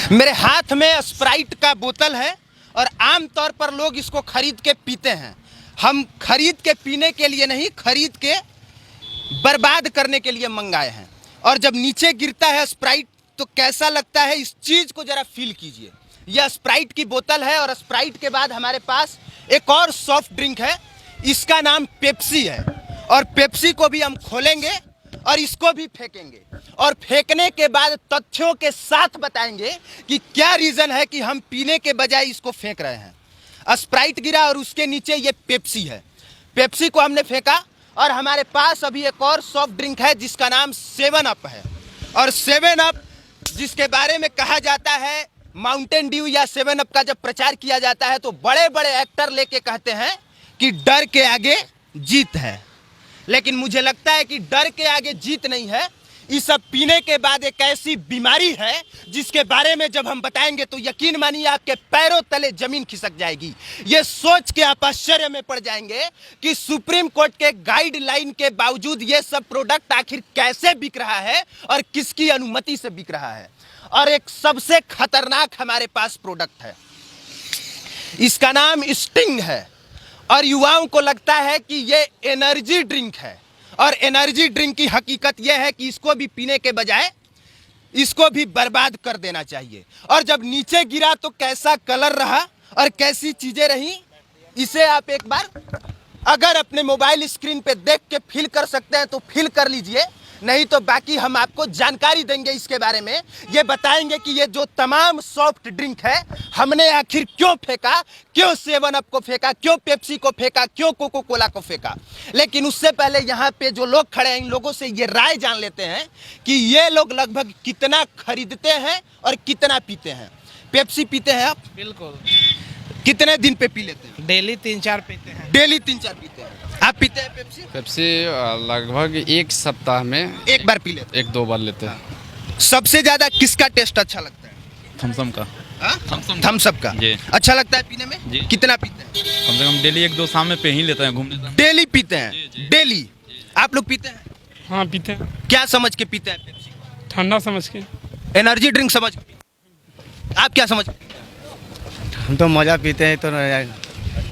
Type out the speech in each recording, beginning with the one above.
मेरे हाथ में स्प्राइट का बोतल है और आमतौर पर लोग इसको खरीद के पीते हैं। हम खरीद के पीने के लिए नहीं, खरीद के बर्बाद करने के लिए मंगाए हैं। और जब नीचे गिरता है स्प्राइट तो कैसा लगता है, इस चीज़ को ज़रा फील कीजिए। यह स्प्राइट की बोतल है और स्प्राइट के बाद हमारे पास एक और सॉफ्ट ड्रिंक है, इसका नाम पेप्सी है। और पेप्सी को भी हम खोलेंगे और इसको भी फेंकेंगे और फेंकने के बाद तथ्यों के साथ बताएंगे कि क्या रीज़न है कि हम पीने के बजाय इसको फेंक रहे हैं। स्प्राइट गिरा और उसके नीचे ये पेप्सी है। पेप्सी को हमने फेंका और हमारे पास अभी एक और सॉफ्ट ड्रिंक है जिसका नाम 7 अप है। और 7 अप जिसके बारे में कहा जाता है, माउंटेन ड्यू या 7 अप का जब प्रचार किया जाता है तो बड़े बड़े एक्टर लेके कहते हैं कि डर के आगे जीत है। लेकिन मुझे लगता है कि डर के आगे जीत नहीं है, इस सब पीने के बाद एक ऐसी बीमारी है जिसके बारे में जब हम बताएंगे तो यकीन मानिए आपके पैरों तले जमीन खिसक जाएगी। ये सोच के आप आश्चर्य में पड़ जाएंगे कि सुप्रीम कोर्ट के गाइडलाइन के बावजूद ये सब प्रोडक्ट आखिर कैसे बिक रहा है और किसकी अनुमति से बिक रहा है। और एक सबसे खतरनाक हमारे पास प्रोडक्ट है, इसका नाम स्टिंग है। और युवाओं को लगता है कि ये एनर्जी ड्रिंक है और एनर्जी ड्रिंक की हकीकत यह है कि इसको भी पीने के बजाय इसको भी बर्बाद कर देना चाहिए। और जब नीचे गिरा तो कैसा कलर रहा और कैसी चीजें रही, इसे आप एक बार अगर अपने मोबाइल स्क्रीन पे देख के फील कर सकते हैं तो फील कर लीजिए, नहीं तो बाकी हम आपको जानकारी देंगे इसके बारे में। ये बताएंगे कि ये जो तमाम सॉफ्ट ड्रिंक है हमने आखिर क्यों फेंका, क्यों 7 अप को फेंका, क्यों पेप्सी को फेंका, क्यों कोको कोला को फेंका। लेकिन उससे पहले यहाँ पे जो लोग खड़े हैं इन लोगों से ये राय जान लेते हैं कि ये लोग लगभग कितना खरीदते हैं और कितना पीते हैं। पेप्सी पीते हैं आप? बिल्कुल। कितने दिन पे पी लेते हैं? डेली 3-4 पीते हैं। डेली 3-4 पीते हैं। आप पीते हैं पेप्सी? पेप्सी लगभग एक सप्ताह में एक बार पी लेते हैं? 1-2 बार लेते हैं। सबसे ज्यादा किसका टेस्ट अच्छा लगता है? थम्सअप का। थम्स अप का जी। अच्छा लगता है पीने में? जी। कितना पीते हैं? कम से कम डेली 1-2 शाम में पे ही लेते हैं, घूमने जाते हैं। डेली पीते हैं? जी, जी। डेली। आप लोग पीते हैं? हाँ पीते हैं, क्या समझ के पीते हैं पेप्सी? ठंडा समझ के। एनर्जी ड्रिंक समझ के? आप क्या समझ के? हम तो मज़ा पीते हैं, तो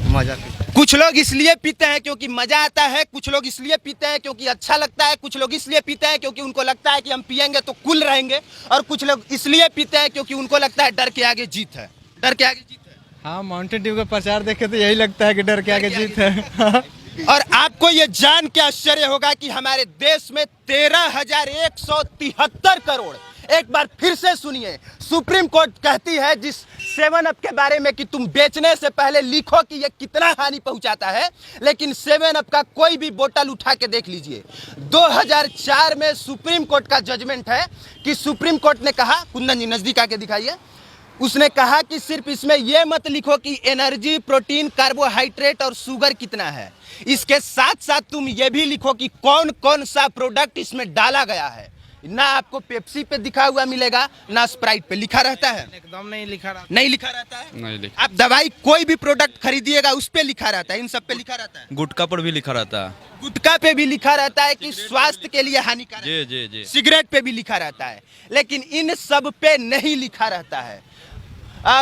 मज़ा पीते हैं। कुछ लोग इसलिए पीते हैं क्योंकि मजा आता है, कुछ लोग इसलिए पीते हैं क्योंकि अच्छा लगता है, कुछ लोग इसलिए पीते हैं क्योंकि उनको लगता है कि हम पिएंगे तो कूल रहेंगे, और कुछ लोग इसलिए पीते हैं क्योंकि उनको लगता है डर के आगे जीत है। डर के आगे जीत है। हाँ, माउंटेन ड्यू का प्रचार देखे तो यही लगता है कि डर के आगे जीत है। और आपको ये जान के आश्चर्य होगा कि हमारे देश में 13,173 करोड़, एक बार फिर से सुनिए, सुप्रीम कोर्ट कहती है जिस 7 अप के बारे में कि तुम बेचने से पहले लिखो कि ये कितना हानि पहुंचाता है, लेकिन 7 अप का कोई भी बोतल उठा के देख लीजिए। 2004 में सुप्रीम कोर्ट का जजमेंट है कि सुप्रीम कोर्ट ने कहा, कुंदन जी नजदीक आके दिखाइए, उसने कहा कि सिर्फ इसमें यह मत लिखो कि एनर्जी, प्रोटीन, कार्बोहाइड्रेट और शुगर कितना है, इसके साथ साथ तुम ये भी लिखो कि कौन कौन सा प्रोडक्ट इसमें डाला गया है। ना आपको पेप्सी पे दिखा हुआ मिलेगा, ना स्प्राइट पे लिखा रहता है। एकदम नहीं लिखा रहा। नहीं लिखा रहता है। नहीं लिखा। आप दवाई कोई भी प्रोडक्ट खरीदिएगा उस पे लिखा रहता है, इन सब पे लिखा रहता है। गुटखा पर भी लिखा रहता है। गुटखा पे भी लिखा रहता है कि स्वास्थ्य के लिए हानिकारक है। जी जी जी। सिगरेट पे भी लिखा रहता है, लेकिन इन सब पे नहीं लिखा रहता है।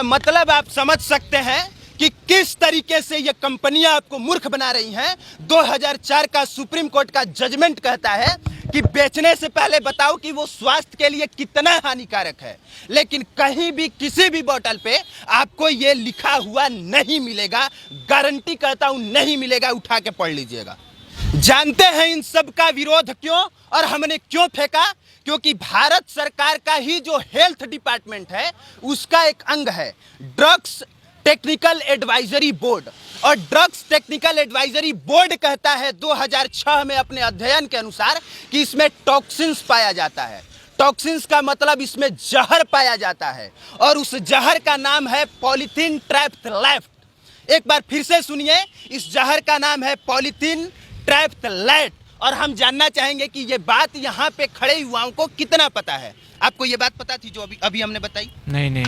मतलब आप समझ सकते हैं कि किस तरीके से ये कंपनियां आपको मूर्ख बना रही हैं। 2004 का सुप्रीम कोर्ट का जजमेंट कहता है कि बेचने से पहले बताओ कि वो स्वास्थ्य के लिए कितना हानिकारक है, लेकिन कहीं भी किसी भी बोतल पे आपको ये लिखा हुआ नहीं मिलेगा। गारंटी करता हूं नहीं मिलेगा, उठा के पढ़ लीजिएगा। जानते हैं इन सब का विरोध क्यों और हमने क्यों फेंका? क्योंकि भारत सरकार का ही जो हेल्थ डिपार्टमेंट है उसका एक अंग है ड्रग्स टेक्निकल एडवाइजरी बोर्ड, और ड्रग्स टेक्निकल एडवाइजरी बोर्ड कहता है 2006 में अपने अध्ययन के अनुसार कि इसमें टॉक्सिन्स पाया जाता है। टॉक्सिन्स का मतलब इसमें जहर पाया जाता है, और उस जहर का नाम है पॉलीथीन ट्राइफ्थलैट। एक बार फिर से सुनिए, इस जहर का नाम है पॉलीथीन ट्राइफ्थलैट। और हम जानना चाहेंगे कि ये बात यहाँ पे खड़े युवाओं को कितना पता है। आपको ये बात पता थी जो अभी हमने बताई? नहीं।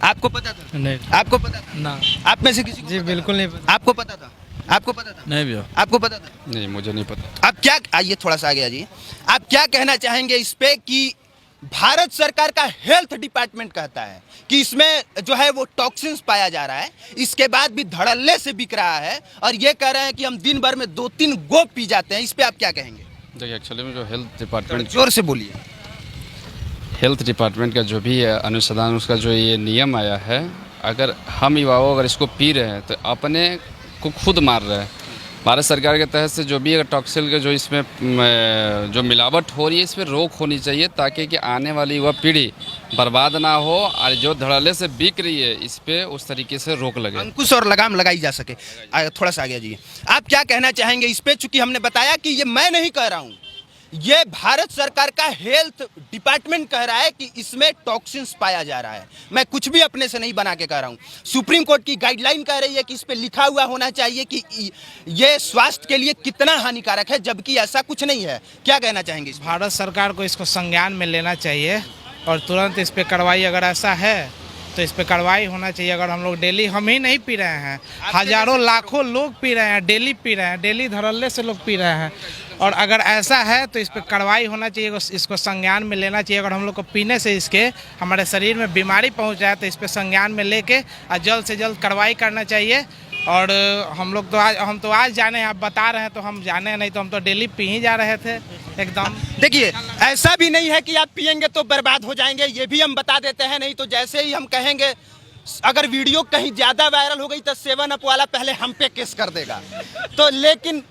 आपको पता था? नहीं। आपको पता था? ना। आप में से किसी को? जी बिल्कुल नहीं पता। आपको पता था? आपको पता था? नहीं भैया। आपको पता था? नहीं, मुझे नहीं पता। आप क्या, आइए थोड़ा सा आगे आ जाइए, आप क्या कहना चाहेंगे इस पे कि भारत सरकार का हेल्थ डिपार्टमेंट कहता है कि इसमें जो है वो टॉक्सिन्स पाया जा रहा है, इसके बाद भी धड़ल्ले से बिक रहा है और ये कह रहे हैं कि हम दिन भर में 2-3 गो पी जाते हैं। इस पे आप क्या कहेंगे? देखिए एक्चुअली में जो हेल्थ डिपार्टमेंट का जो भी है अनुसंधान, उसका जो ये नियम आया है, अगर हम युवाओं अगर इसको पी रहे हैं तो अपने को खुद मार रहे हैं। भारत सरकार के तहत से जो भी अगर टॉक्सिल के जो इसमें जो मिलावट हो रही है, इस पर रोक होनी चाहिए ताकि कि आने वाली युवा पीढ़ी बर्बाद ना हो और जो धड़ल्ले से बिक रही है इस पे उस तरीके से रोक लगे, अंकुश और लगाम लगाई जा सके। थोड़ा सा आगे जी, आप क्या कहना चाहेंगे इस पे? चूंकि हमने बताया कि ये मैं नहीं कह रहा हूँ, ये भारत सरकार का हेल्थ डिपार्टमेंट कह रहा है कि इसमें टॉक्सिन्स पाया जा रहा है। मैं कुछ भी अपने से नहीं बना के कह रहा हूँ। सुप्रीम कोर्ट की गाइडलाइन कह रही है कि इस पे लिखा हुआ होना चाहिए कि ये स्वास्थ्य के लिए कितना हानिकारक है, जबकि ऐसा कुछ नहीं है। क्या कहना चाहेंगे? भारत सरकार को इसको संज्ञान में लेना चाहिए और तुरंत इस पे कार्रवाई, अगर ऐसा है तो इस पे कार्रवाई होना चाहिए। अगर हम लोग डेली, हम ही नहीं पी रहे हैं, हजारों लाखों लोग पी रहे हैं, डेली पी रहे हैं, डेली धड़ल्ले से लोग पी रहे हैं, और अगर ऐसा है तो इस पे कार्रवाई होना चाहिए, इसको संज्ञान में लेना चाहिए। अगर हम लोग को पीने से इसके हमारे शरीर में बीमारी पहुंच जाए तो इस पे संज्ञान में लेके और जल्द से जल्द कार्रवाई करना चाहिए। और हम तो आज जाने, आप बता रहे हैं तो हम जाने, नहीं तो हम तो डेली पी ही जा रहे थे एकदम। देखिए, ऐसा भी नहीं है कि आप पिएंगे तो बर्बाद हो जाएंगे, ये भी हम बता देते हैं। नहीं तो जैसे ही हम कहेंगे, अगर वीडियो कहीं ज़्यादा वायरल हो गई तो 7 अप वाला पहले हम पे केस कर देगा। तो लेकिन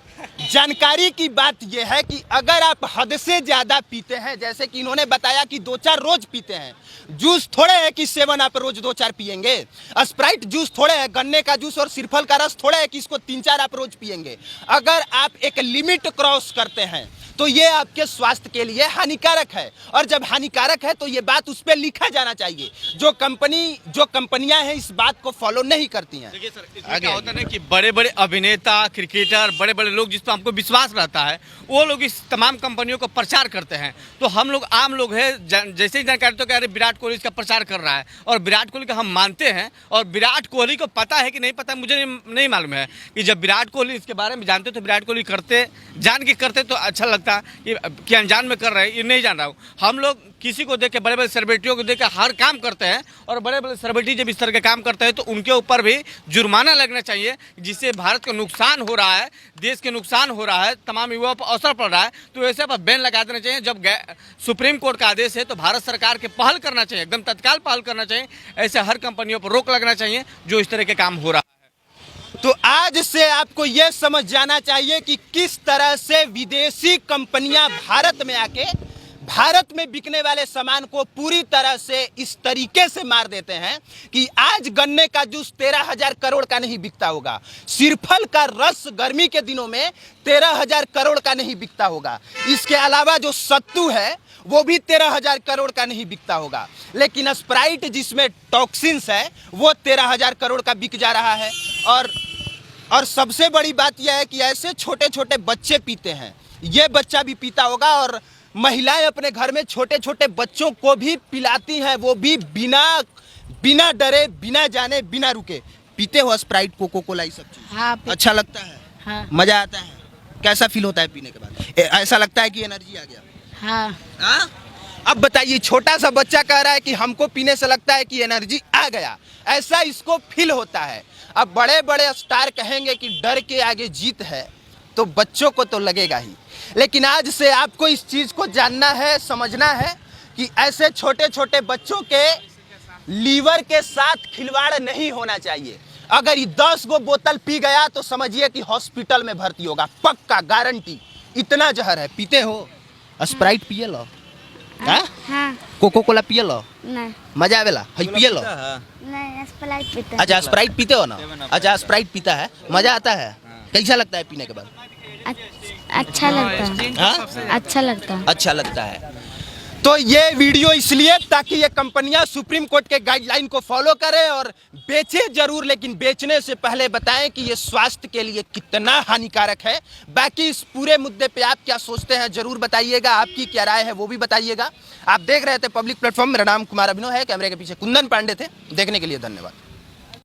जानकारी की बात यह है कि अगर आप हद से ज़्यादा पीते हैं, जैसे कि इन्होंने बताया कि 2-4 रोज पीते हैं, जूस थोड़े है कि 7 अप रोज 2-4 पिएंगे, स्प्राइट जूस थोड़े है, गन्ने का जूस और सिरफल का रस थोड़े है कि इसको 3-4 आप रोज पिएंगे। अगर आप एक लिमिट क्रॉस करते हैं तो ये आपके स्वास्थ्य के लिए हानिकारक है, और जब हानिकारक है तो ये बात उस पर लिखा जाना चाहिए। जो कंपनियां हैं इस बात को फॉलो नहीं करती हैं। देखिए सर, इसमें क्या होता है ना कि बड़े बड़े अभिनेता, क्रिकेटर, बड़े बड़े लोग जिस पर हमको विश्वास रहता है, वो लोग इस तमाम कंपनियों को प्रचार करते हैं। तो हम लोग आम लोग हैं, जैसे ही जानकारी तो कह रहे विराट कोहली इसका प्रचार कर रहा है और विराट कोहली का हम मानते हैं, और विराट कोहली को पता है कि नहीं पता मुझे नहीं मालूम है कि जब विराट कोहली इसके बारे में जानते तो विराट कोहली करते, जान के करते तो अच्छा लगता कि अनजान में कर रहे हैं, ये नहीं जान रहा हूँ। हम लोग किसी को देख के, बड़े बड़े सेलिब्रिटियों को देख के हर काम करते हैं, और बड़े बड़े सेलिब्रिटी जब इस तरह के काम करते हैं तो उनके ऊपर भी जुर्माना लगना चाहिए, जिससे भारत को नुकसान हो रहा है, देश के नुकसान हो रहा है, तमाम युवाओं पर असर पड़ रहा है। तो ऐसे पर बैन लगा देना चाहिए। जब सुप्रीम कोर्ट का आदेश है तो भारत सरकार के पहल करना चाहिए, एकदम तत्काल पहल करना चाहिए। ऐसे हर कंपनियों पर रोक लगना चाहिए जो इस तरह के काम हो रहा है। तो आज से आपको यह समझ जाना चाहिए कि किस तरह से विदेशी कंपनियां भारत में आके भारत में बिकने वाले सामान को पूरी तरह से इस तरीके से मार देते हैं कि आज गन्ने का जूस 13,000 करोड़ का नहीं बिकता होगा, सिरफल का रस गर्मी के दिनों में 13,000 करोड़ का नहीं बिकता होगा, इसके अलावा जो सत्तू है वो भी 13,000 करोड़ का नहीं बिकता होगा, लेकिन स्प्राइट जिसमें टॉक्सिन्स है वो 13,000 करोड़ का बिक जा रहा है। और सबसे बड़ी बात यह है कि ऐसे छोटे छोटे बच्चे पीते हैं, ये बच्चा भी पीता होगा, और महिलाएं अपने घर में छोटे छोटे बच्चों को भी पिलाती हैं, वो भी बिना डरे, बिना जाने, बिना रुके पीते हो स्प्राइट, कोको कोला, ये सब चीज। हाँ, अच्छा लगता है? हाँ। मजा आता है? कैसा फील होता है पीने के बाद? ऐसा लगता है कि एनर्जी आ गया? हाँ। हाँ? अब बताइए, छोटा सा बच्चा कह रहा है कि हमको पीने से लगता है कि एनर्जी आ गया, ऐसा इसको फील होता है। अब बड़े बड़े स्टार कहेंगे कि डर के आगे जीत है, तो बच्चों को तो लगेगा ही। लेकिन आज से आपको इस चीज को जानना है, समझना है कि ऐसे छोटे छोटे बच्चों के लीवर के साथ खिलवाड़ नहीं होना चाहिए। अगर ये 10 गो बोतल पी गया तो समझिए कि हॉस्पिटल में भर्ती होगा, पक्का, गारंटी। इतना जहर है। पीते हो? स्प्राइट पिए लो? हाँ। कोको कोला पिए लो? नहीं। मजा आवेला? हई पिए लो? नहीं, स्प्राइट पीते हैं। अच्छा, स्प्राइट पीते हो ना? अच्छा, स्प्राइट पीता है, मजा आता है? कैसा लगता है पीने के बाद? अच्छा लगता है। हाँ? अच्छा लगता है। अच्छा लगता है। तो ये वीडियो इसलिए ताकि ये कंपनियां सुप्रीम कोर्ट के गाइडलाइन को फॉलो करें और बेचे जरूर, लेकिन बेचने से पहले बताएं कि ये स्वास्थ्य के लिए कितना हानिकारक है। बाकी इस पूरे मुद्दे पे आप क्या सोचते हैं जरूर बताइएगा, आपकी क्या राय है वो भी बताइएगा। आप देख रहे थे पब्लिक प्लेटफॉर्म, मेरा नाम कुमार अभिनव है, कैमरे के पीछे कुंदन पांडे थे। देखने के लिए धन्यवाद।